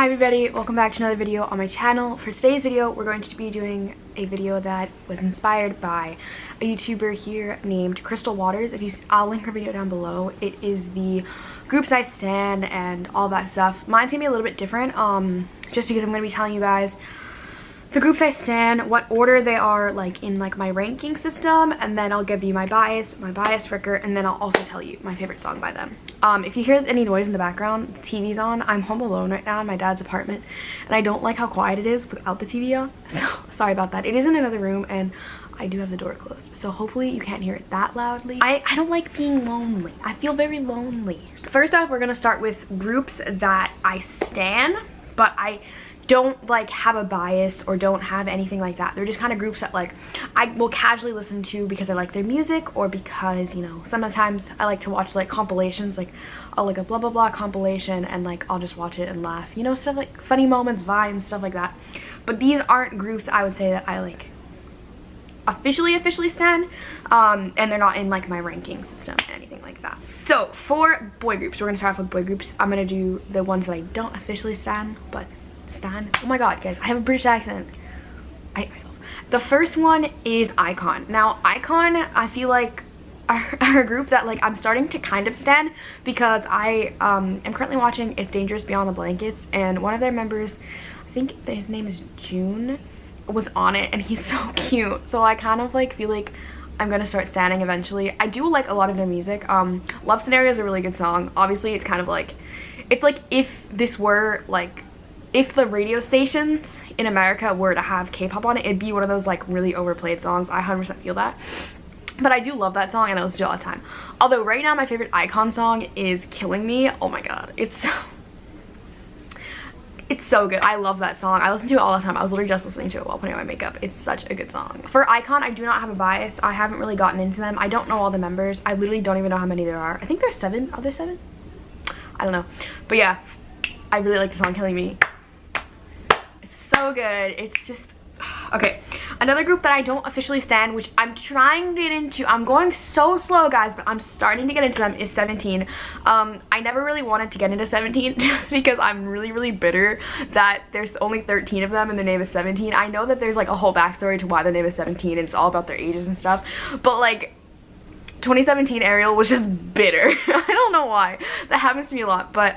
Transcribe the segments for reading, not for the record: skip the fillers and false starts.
Hi everybody, welcome back to another video on my channel. For today's video, we're going to be doing a video that was inspired by a YouTuber here named Crystal Waters. I'll link her video down below. It is the groups I stan and all that stuff. Mine's gonna be a little bit different, just because I'm gonna be telling you guys the groups I stan, what order they are like in like my ranking system, and then I'll give you my bias fricker, and then I'll also tell you my favorite song by them. If you hear any noise in the background, the TV's on. I'm home alone right now in my dad's apartment, and I don't like how quiet it is without the TV on, so sorry about that. It is in another room, and I do have the door closed, so hopefully you can't hear it that loudly. I don't like being lonely. I feel very lonely. First off, we're gonna start with groups that I stan, but I don't like have a bias or don't have anything like that. They're just kind of groups that like I will casually listen to because I like their music, or because, you know, sometimes I like to watch like compilations, like I'll like a blah blah blah compilation and like I'll just watch it and laugh, you know, stuff like funny moments, vines, stuff like that. But these aren't groups I would say that I like officially stan, and they're not in like my ranking system or anything like that. So for boy groups, we're gonna start off with boy groups. I'm gonna do the ones that I don't officially stan, but stan. Oh my god, guys, I have a British accent. I hate myself. The first one is IKON. Now IKON, I feel like are a group that like I'm starting to kind of stan, because I am currently watching It's Dangerous Beyond the Blankets, and one of their members, I think his name is June, was on it, and he's so cute. So I kind of like feel like I'm gonna start standing eventually. I do like a lot of their music. Love Scenario is a really good song. Obviously it's kind of like, it's like if this were like, if the radio stations in America were to have K-pop on it, it'd be one of those like really overplayed songs. I 100% feel that. But I do love that song and I listen to it all the time. Although right now my favorite IKON song is Killing Me. Oh my god, it's so good. I love that song. I listen to it all the time. I was literally just listening to it while putting on my makeup. It's such a good song. For IKON, I do not have a bias. I haven't really gotten into them. I don't know all the members. I literally don't even know how many there are. I think there's 7. Are there 7? I don't know. But yeah, I really like the song Killing Me. So good. It's just okay. Another group that I don't officially stan, which I'm trying to get into, I'm going so slow guys, but I'm starting to get into them, is 17. I never really wanted to get into 17 just because I'm really bitter that there's only 13 of them and their name is 17. I know that there's like a whole backstory to why their name is 17 and it's all about their ages and stuff, but like 2017 Ariel was just bitter. I don't know why. That happens to me a lot, but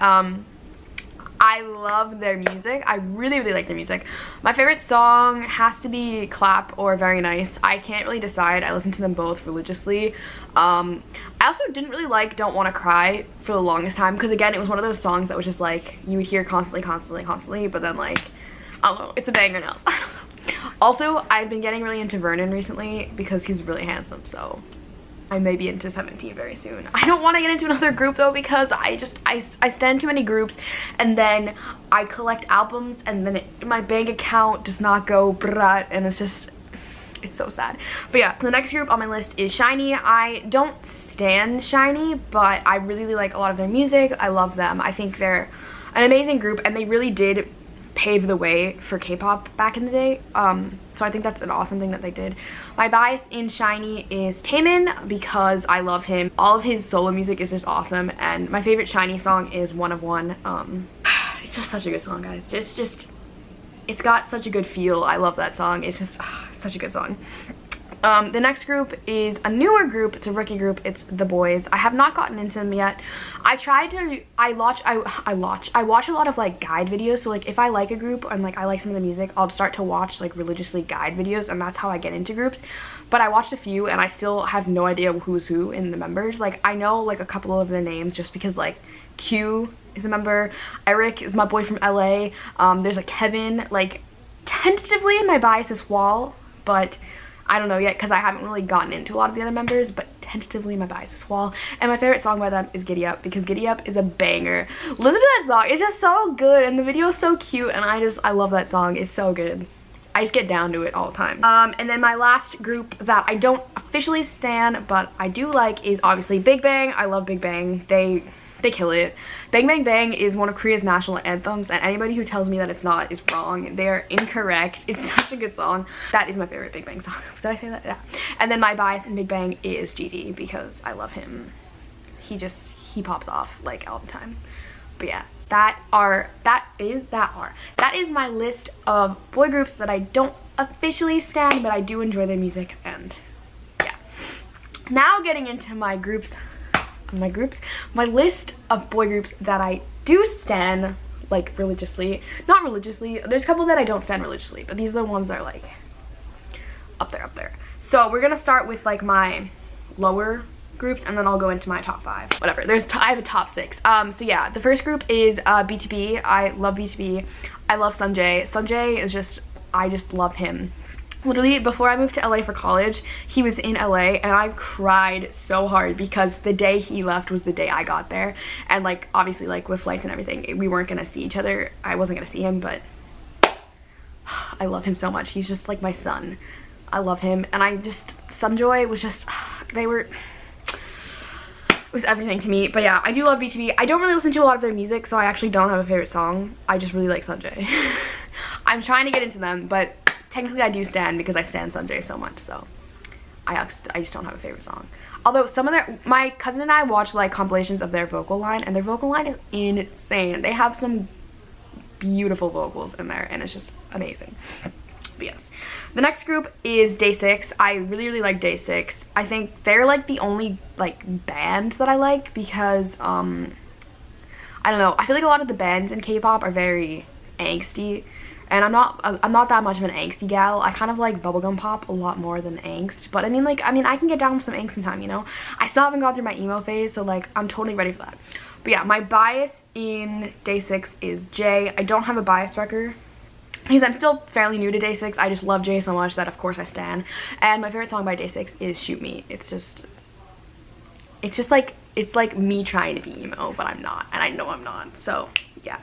I love their music. I really like their music. My favorite song has to be Clap or Very Nice. I can't really decide. I listen to them both religiously. I also didn't really like Don't Wanna Cry for the longest time, because again, it was one of those songs that was just like you would hear constantly, but then like, I don't know, it's a banger now. I don't know. Also, I've been getting really into Vernon recently because he's really handsome, so I may be into 17 very soon. I don't want to get into another group though, because I stan too many groups, and then I collect albums, and then my bank account does not go brat, and it's just, it's so sad. But yeah, the next group on my list is SHINEE. I don't stan SHINEE, but I really like a lot of their music. I love them. I think they're an amazing group, and they really did pave the way for K-pop back in the day. So I think that's an awesome thing that they did. My bias in SHINEE is Taemin, because I love him. All of his solo music is just awesome, and my favorite SHINEE song is One of One. It's just such a good song, guys. It's got such a good feel. I love that song. It's just such a good song. The next group is a newer group. It's a rookie group. It's the BOYZ. I have not gotten into them yet. I watch a lot of like guide videos. So like if I like a group and like I like some of the music, I'll start to watch like religiously guide videos, and that's how I get into groups. But I watched a few and I still have no idea who's who in the members. Like I know like a couple of their names just because like Q is a member, Eric is my boy from LA, there's like Kevin, like tentatively in my bias is Wall, but I don't know yet because I haven't really gotten into a lot of the other members, but tentatively my bias is Wall. And my favorite song by them is Giddy Up, because Giddy Up is a banger. Listen to that song. It's just so good, and the video is so cute, and I love that song. It's so good. I just get down to it all the time. And then my last group that I don't officially stan, but I do like, is obviously BIGBANG. I love BIGBANG. They kill it. Bang Bang Bang is one of Korea's national anthems, and anybody who tells me that it's not is wrong. They're incorrect. It's such a good song. That is my favorite BIGBANG song. Did I say that? Yeah. And then my bias in BIGBANG is GD, because I love him. He pops off like all the time. But yeah, That is my list of boy groups that I don't officially stan, but I do enjoy their music. And yeah, now getting into my list of boy groups that I do stan, like religiously. Not religiously, there's a couple that I don't stan religiously, but these are the ones that are like up there. So we're gonna start with like my lower groups, and then I'll go into my top 5. Whatever. I have a top 6. So yeah, the first group is BTOB. I love BTOB. I love Sunjae. Sunjae is just, I just love him. Literally, before I moved to LA for college, he was in LA, and I cried so hard because the day he left was the day I got there. And like, obviously, like with flights and everything, we weren't gonna see each other. I wasn't gonna see him, but I love him so much. He's just like my son. I love him. And Sunjoy was just, it was everything to me. But yeah, I do love BTOB. I don't really listen to a lot of their music, so I actually don't have a favorite song. I just really like Sunjae. I'm trying to get into them, but technically I do stan because I stan Sunjae so much, so I just don't have a favorite song. Although some of my cousin and I watched like compilations of their vocal line, and their vocal line is insane. They have some beautiful vocals in there, and it's just amazing. But yes, the next group is Day 6. I really like Day 6. I think they're like the only like band that I like because I don't know, I feel like a lot of the bands in K-pop are very angsty, and I'm not that much of an angsty gal. I kind of like bubblegum pop a lot more than angst, but I mean I can get down with some angst sometime, you know. I still haven't gone through my emo phase, so like I'm totally ready for that. But yeah, my bias in Day 6 is Jay. I don't have a bias record because I'm still fairly new to Day 6. I just love Jay so much that of course I stan. And my favorite song by Day 6 is Shoot Me. It's like me trying to be emo, but I'm not, and I know I'm not. So yeah.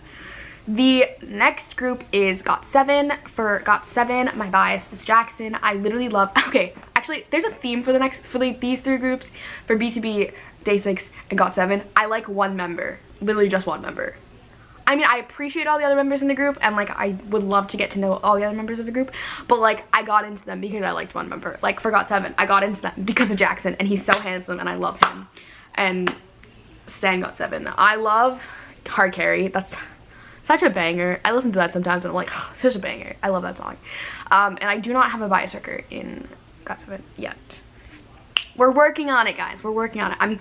The next group is GOT7. For GOT7, my bias is Jackson. I literally love, okay, actually there's a theme for these 3 groups, for BTOB, Day 6, and GOT7. I like one member, literally just one member. I mean, I appreciate all the other members in the group, and like I would love to get to know all the other members of the group, but like I got into them because I liked one member. Like for GOT7, I got into them because of Jackson, and he's so handsome and I love him. And stan GOT7. I love Hard Carry. That's such a banger. I listen to that sometimes and I'm like, oh, such a banger. I love that song. And I do not have a bias record in GOT7 yet. We're working on it, guys. We're working on it.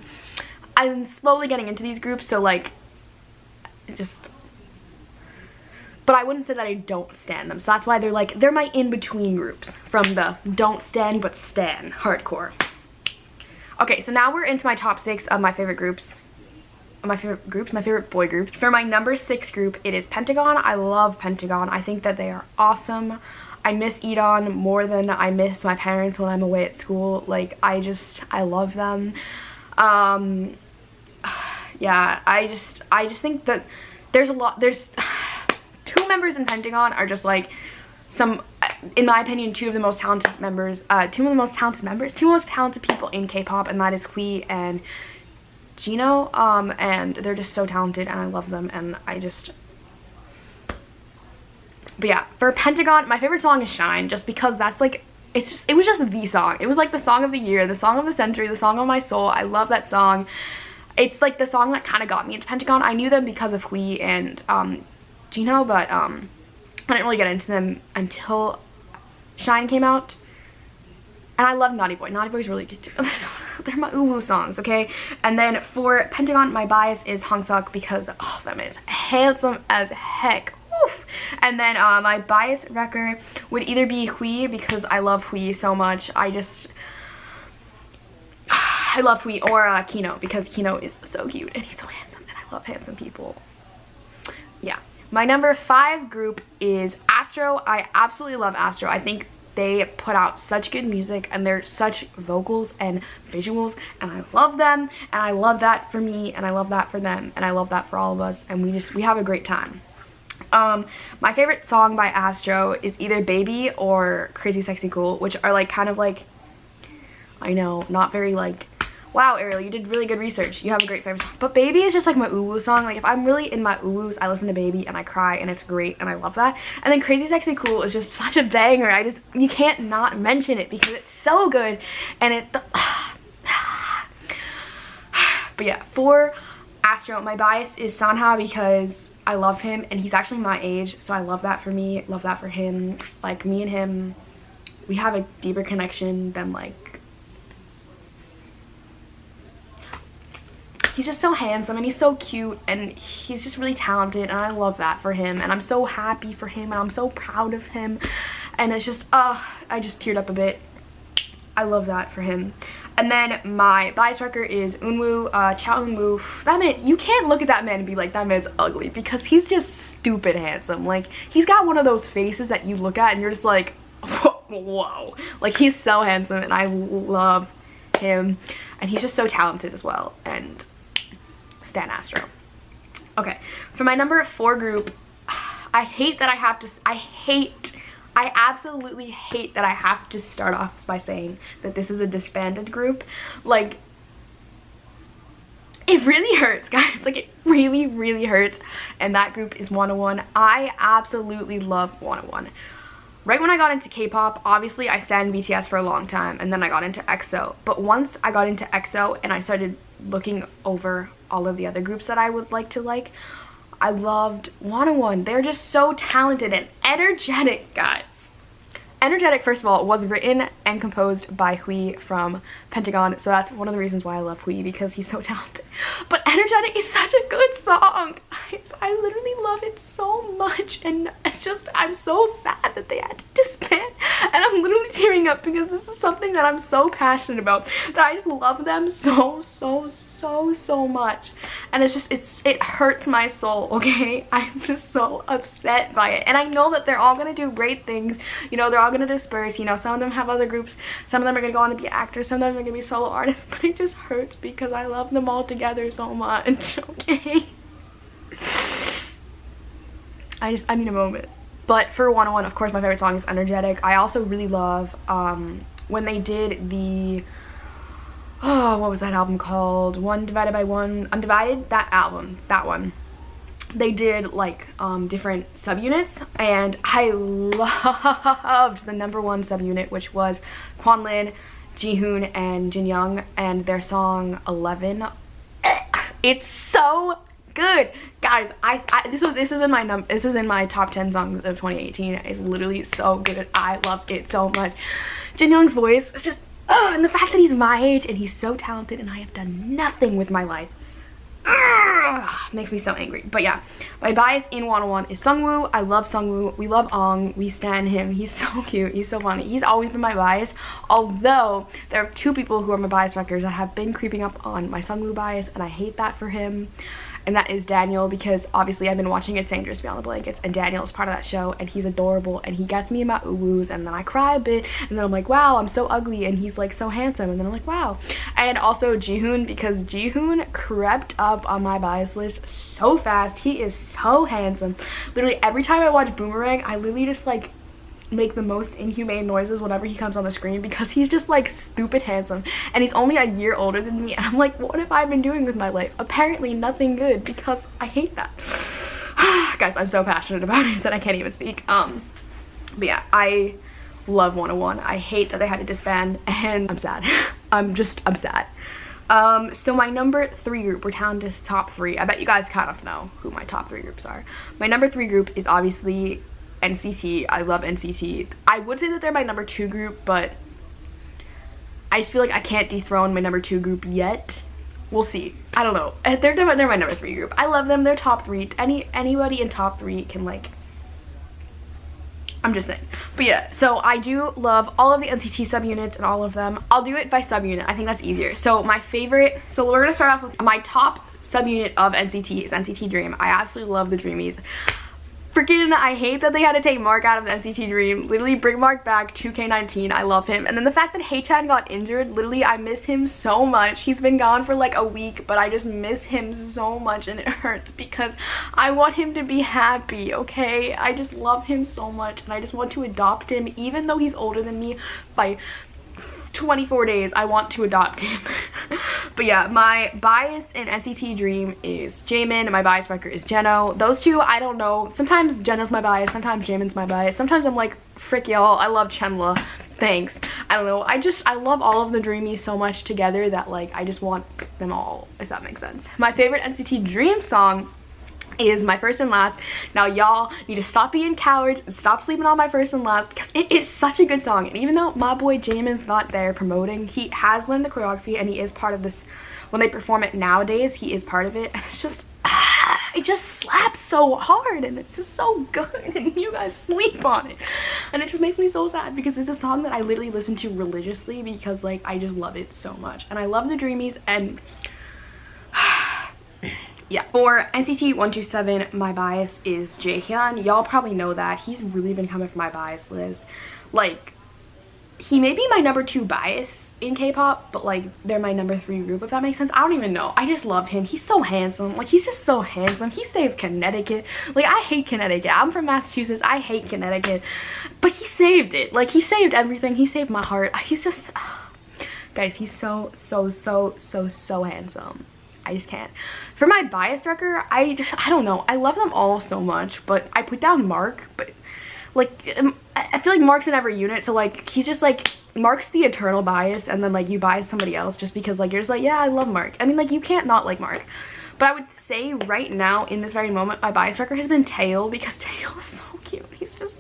I'm slowly getting into these groups, so like but I wouldn't say that I don't stan them. So that's why they're my in-between groups from the don't stan but stan hardcore. Okay, so now we're into my top 6 of my favorite groups. My favorite boy groups. For my number 6 group, it is Pentagon. I love Pentagon. I think that they are awesome. I miss IKON more than I miss my parents when I'm away at school. Like, I love them. Yeah, I just think that there's 2 members in Pentagon are just like in my opinion, 2 of the most talented people in K-pop, and that is Hui and Gino, and they're just so talented, and I love them, and but yeah, for Pentagon, my favorite song is Shine, just because that's like, it was just the song. It was like the song of the year, the song of the century, the song of my soul. I love that song. It's like the song that kind of got me into Pentagon. I knew them because of Hui and Gino, but I didn't really get into them until Shine came out. And I love Naughty Boy. Naughty Boy's really good too. They're my uwu songs, okay? And then for Pentagon, my bias is Hongseok because, oh, that man's handsome as heck. Woo. And then my bias record would either be Hui, because I love Hui so much. I love Hui, or Kino, because Kino is so cute and he's so handsome, and I love handsome people. Yeah. My number 5 group is Astro. I absolutely love Astro. I think they put out such good music, and they're such vocals and visuals, and I love them, and I love that for me, and I love that for them, and I love that for all of us, and we have a great time. My favorite song by Astro is either Baby or Crazy Sexy Cool, which are like kind of like, I know, not very like, wow, Ariel, you did really good research. You have a great favorite song. But Baby is just like my uwu song. Like, if I'm really in my uwus, I listen to Baby and I cry, and it's great, and I love that. And then Crazy Sexy Cool is just such a banger. You can't not mention it because it's so good. And but yeah, for Astro, my bias is Sanha because I love him and he's actually my age, so I love that for me, love that for him. Like, me and him, we have a deeper connection than, like, he's just so handsome and he's so cute and he's just really talented, and I love that for him, and I'm so happy for him and I'm so proud of him, and it's just I just teared up a bit. I love that for him. And then my bias wrecker is Eunwoo, Cha Eunwoo. That man, you can't look at that man and be like, that man's ugly, because he's just stupid handsome. Like, he's got one of those faces that you look at and you're just like, whoa. Like, he's so handsome and I love him, and he's just so talented as well, and Stan Astro. Okay, for my number 4 group, I absolutely hate that I have to start off by saying that this is a disbanded group. Like, it really hurts, guys. Like, it really, really hurts. And that group is 101. I absolutely love 101. Right when I got into K-pop, obviously I stan BTS for a long time, and then I got into EXO. But once I got into EXO and I started looking over all of the other groups that I would like to like, I loved 101. They're just so talented and energetic, guys. Energetic, first of all, was written and composed by Hui from Pentagon, so that's one of the reasons why I love Hui, because he's so talented. But Energetic is such a good song. I literally love it so much, and it's just, I'm so sad that they had to disband, and I'm literally tearing up because this is something that I'm so passionate about, that I just love them so much, and it's just, it hurts my soul, okay? I'm just so upset by it, and I know that they're all gonna do great things, you know, they're all gonna disperse, you know, some of them have other groups, some of them are gonna go on to be actors, some of them are gonna be solo artists, but it just hurts because I love them all together so much, okay? I need a moment. But for 101, of course, my favorite song is Energetic. I also really love when they did the, what was that album called? One Divided by One, Undivided? That album, that one. They did like different subunits, and I loved the number 1 subunit, which was Kwanlin, Jihoon, and Jinyoung, and their song 11. It's so good, guys. This is in my top 10 songs of 2018. It's literally so good. I love it so much. Jinyoung's voice is just, and the fact that he's my age and he's so talented, and I have done nothing with my life. Makes me so angry. But yeah, my bias in 101 is Sungwoo. I love Sungwoo. We love Ong. We stan him. He's so cute. He's so funny. He's always been my bias, although there are 2 people who are my bias wreckers that have been creeping up on my Sungwoo bias, and I hate that for him. And that is Daniel, because obviously I've been watching It's Dangerous Beyond the Blankets, and Daniel is part of that show, and he's adorable, and he gets me in my ooh-woos, and then I cry a bit, and then I'm like, wow, I'm so ugly, and he's like so handsome, and then I'm like, wow. And also Jihoon, because Jihoon crept up on my bias list so fast. He is so handsome. Literally every time I watch Boomerang, I literally just like make the most inhumane noises whenever he comes on the screen, because he's just like stupid handsome, and he's only a year older than me, and I'm like, what have I been doing with my life? Apparently nothing good, because I hate that. Guys, I'm so passionate about it that I can't even speak. But yeah, I love 101. I hate that they had to disband, and I'm sad. I'm sad. So my number 3 group, we're down to top 3. I bet you guys kind of know who my top 3 groups are. My number 3 group is obviously NCT. I love NCT. I would say that they're my number 2 group, but I just feel like I can't dethrone my number 2 group yet. We'll see. I don't know. They're my number 3 group. I love them. They're top 3. Anybody in top 3 can, like, I'm just saying. But yeah, so I do love all of the NCT subunits and all of them. I'll do it by subunit. I think that's easier. So my favorite, so we're gonna start off with my top subunit of NCT is NCT Dream. I absolutely love the Dreamies. Freaking, I hate that they had to take Mark out of NCT Dream. Literally, bring Mark back, 2K19. I love him. And then the fact that Haechan got injured, literally, I miss him so much. He's been gone for like a week, but I just miss him so much, and it hurts because I want him to be happy, okay? I just love him so much, and I just want to adopt him, even though he's older than me by 24 days. I want to adopt him. But yeah, my bias in NCT Dream is Jaemin, and my bias wrecker is Jeno. Those 2, I don't know. Sometimes Jeno's my bias, sometimes Jaemin's my bias. Sometimes I'm like, frick y'all, I love Chenla. Thanks. I don't know. I love all of the Dreamies so much together that like I just want them all, if that makes sense. My favorite NCT Dream song is My First and Last. Now y'all need to stop being cowards and stop sleeping on My First and Last because it is such a good song. And even though my boy Jamin's not there promoting, he has learned the choreography and he is part of this. When they perform it nowadays, he is part of it, and it's just it just slaps so hard and it's just so good and you guys sleep on it. And it just makes me so sad because it's a song that I literally listen to religiously because like I just love it so much. And I love the Dreamies and yeah. For NCT 127, my bias is Jaehyun. Y'all probably know that. He's really been coming from my bias list. Like, he may be my number 2 bias in K-pop, but like they're my number 3 group, if that makes sense. I don't even know. I just love him. He's so handsome. Like, he's just so handsome. He saved Connecticut. Like, I hate Connecticut. I'm from Massachusetts. I hate Connecticut. But he saved it. Like, he saved everything. He saved my heart. He's just guys, he's so handsome. I just can't. For my bias record, I don't know. I love them all so much, but I put down Mark, but like I feel like Mark's in every unit, so like he's just like Mark's the eternal bias, and then like you bias somebody else just because like you're just like, yeah, I love Mark. I mean, like you can't not like Mark. But I would say right now in this very moment my bias record has been Taeil because Taeil is so cute. He's just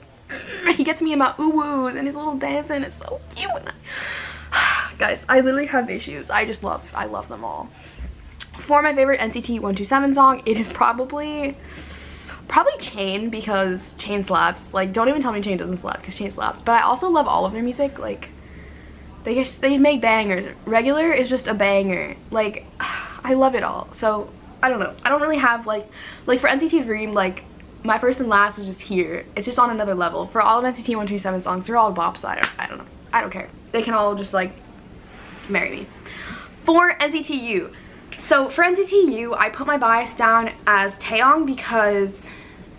he gets me in my ooh-woos and his little dancing is so cute. Guys, I literally have issues. I love them all. For my favorite NCT 127 song, it is probably Chain because Chain slaps. Like, don't even tell me Chain doesn't slap because Chain slaps. But I also love all of their music. Like, they make bangers. Regular is just a banger. Like, I love it all. So I don't know. I don't really have like for NCT Dream, like My First and Last is just here. It's just on another level. For all of NCT 127 songs, they're all bops. So I don't know. I don't care. They can all just like marry me. For NCT U. So for NCT U, I put my bias down as Taeyong because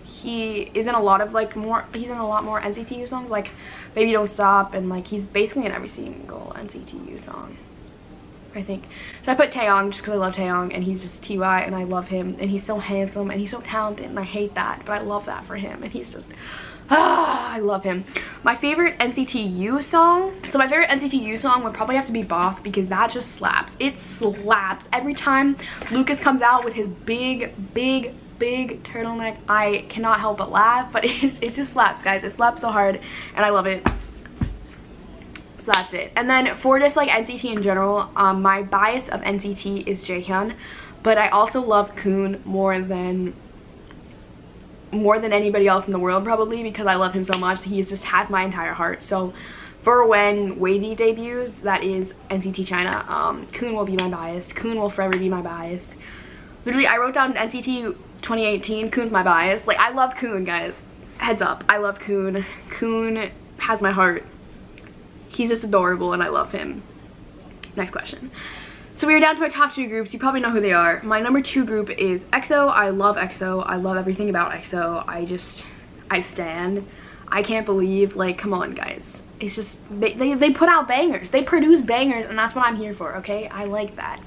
he is in a lot of like he's in a lot more NCT U songs, like Baby Don't Stop, and like he's basically in every single NCT U song, I think. So I put Taeyong just because I love Taeyong and he's just TY and I love him and he's so handsome and he's so talented and I hate that, but I love that for him and he's just I love him. My favorite NCT U song, so my favorite NCT U song would probably have to be Boss because that just slaps. It slaps. Every time Lucas comes out with his big turtleneck, I cannot help but laugh, but it just slaps, guys. It slaps so hard and I love it. So that's it. And then for just like NCT in general, my bias of NCT is Jaehyun, but I also love Kun more than anybody else in the world probably because I love him so much. He just has my entire heart. So for when Wavy debuts, that is NCT China, Kun will be my bias. Kun will forever be my bias. Literally, I wrote down NCT 2018, Kun's my bias. Like, I love Kun, guys. Heads up, I love Kun. Kun has my heart. He's just adorable and I love him. Next question. So we are down to my top 2 groups. You probably know who they are. My number 2 group is EXO. I love EXO. I love everything about EXO. I stan. I can't believe, like, come on, guys. It's just, they put out bangers. They produce bangers, and that's what I'm here for, okay? I like that.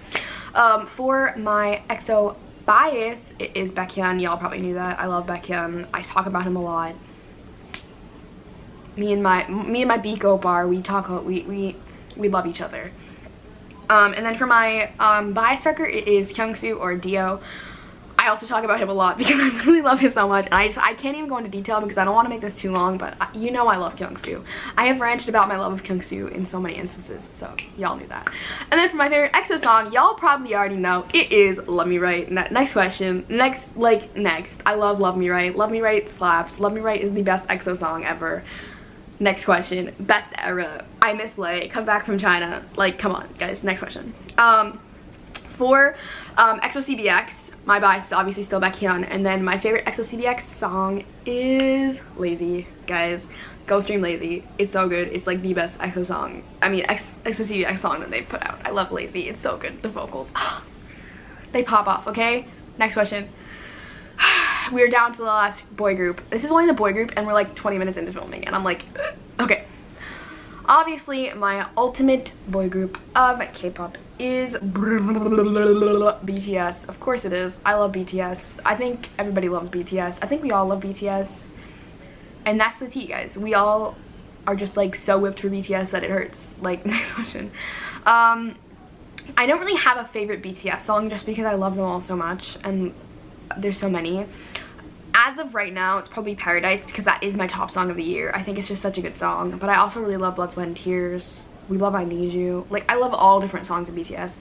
For my EXO bias, it is Baekhyun. Y'all probably knew that. I love Baekhyun. I talk about him a lot. Me and my BTOB bar, we love each other. And then for my bias record, it is Kyungsoo or Dio. I also talk about him a lot because I really love him so much, and I can't even go into detail because I don't want to make this too long, but you know I love Kyungsoo. I have ranted about my love of Kyungsoo in so many instances, so y'all knew that. And then for my favorite EXO song, y'all probably already know, it is Love Me Right. Next question. Next. I love Love Me Right. Love Me Right slaps. Love Me Right is the best EXO song ever. Next question. Best era. I Miss Lay. Come Back from China. Like, come on, guys. Next question. For EXO CBX, my bias is obviously still Baekhyun, and then my favorite EXO CBX song is Lazy. Guys, go stream Lazy. It's so good. It's like the best EXO song. I mean, EXO CBX song that they've put out. I love Lazy. It's so good. The vocals. They pop off, okay? Next question. We're down to the last boy group. This is only the boy group and we're like 20 minutes into filming and I'm like, okay. Obviously, my ultimate boy group of K-pop is BTS. Of course it is. I love BTS. I think everybody loves BTS. I think we all love BTS. And that's the tea, guys. We all are just like so whipped for BTS that it hurts. Like, next question. I don't really have a favorite BTS song just because I love them all so much, and there's so many. As of right now, it's probably Paradise because that is my top song of the year. I think it's just such a good song, but I also really love Blood, Sweat, and Tears. We love I Need You. Like, I love all different songs of BTS.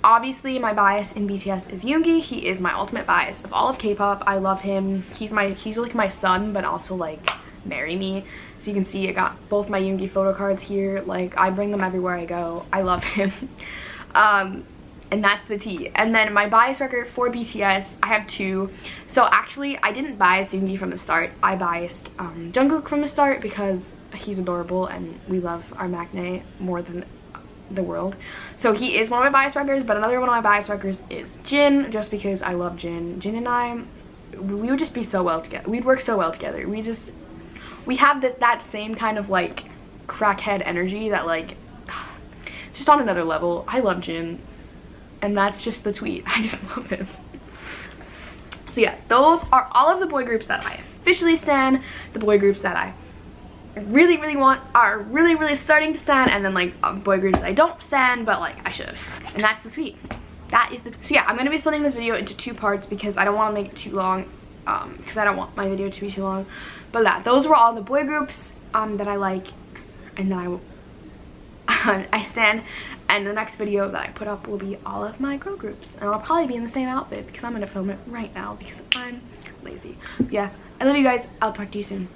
Obviously, my bias in BTS is Yoongi. He is my ultimate bias of all of K-pop. I love him. He's like my son, but also like marry me. So you can see I got both my Yoongi photo cards here. Like, I bring them everywhere I go. I love him. And that's the tea. And then my bias record for BTS, I have two. So actually, I didn't bias Yoongi from the start. I biased Jungkook from the start because he's adorable and we love our maknae more than the world. So he is one of my bias records, but another one of my bias records is Jin, just because I love Jin. Jin and I, we would just be so well together. We'd work so well together. We have that same kind of like crackhead energy that like, it's just on another level. I love Jin, and that's just the tweet. I just love him. So yeah, those are all of the boy groups that I officially stan, the boy groups that I really are really starting to stan, and then like boy groups that I don't stan but like I should. And that's the tweet. That is the so yeah, I'm gonna be splitting this video into two parts because I don't want to make it too long, because I don't want my video to be too long. But yeah, those were all the boy groups that I like and that I stan, and the next video that I put up will be all of my girl groups, and I'll probably be in the same outfit because I'm gonna film it right now because I'm lazy. Yeah, I love you guys. I'll talk to you soon.